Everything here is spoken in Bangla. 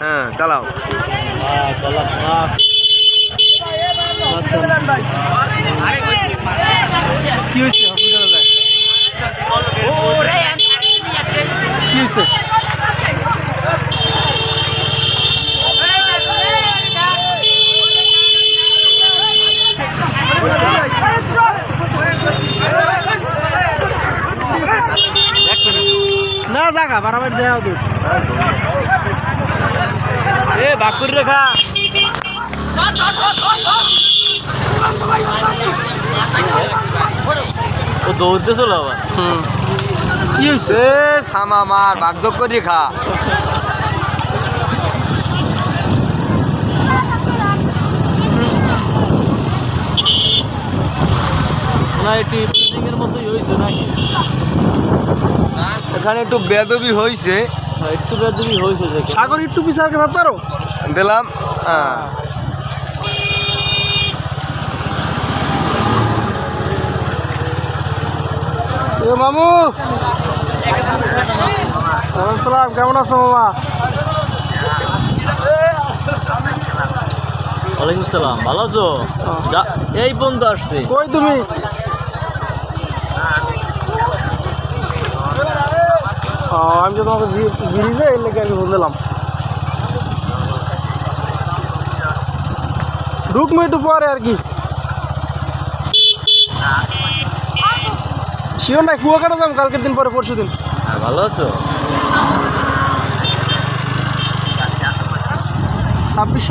হ্যাঁ চালাও। কি হয়েছে হসপিটালে যায়? কি হয়েছে? না জাগা বারাবার দেওয়া দূর এ বাকুর রেখা ও দৌড়তে চলো আবার। কি হয়েছে? সামা মার ভাগ্য করে খা। না এটি এর মতোই হয়েছে নাকি? এখানে একটু বেদবি হয়েছে, একটু বেদবি হয়েছে। সাগর একটু বিচার করে পারো দিলাম। এ মামু সালাম, কেমন আছো মামা? ওয়ালাইকুম সালাম, ভালো আছো? এই বন্ধু আসছে। কই তুমি? আমি তো তোমাকে ব্রিজে এর লেগে আমি বললাম ঢুকবো একটু পরে আর কি। শিওর নাই, কুয়াকাটা যাম কালকের দিন পরে, পরশু দিন। ভালো আছো? 26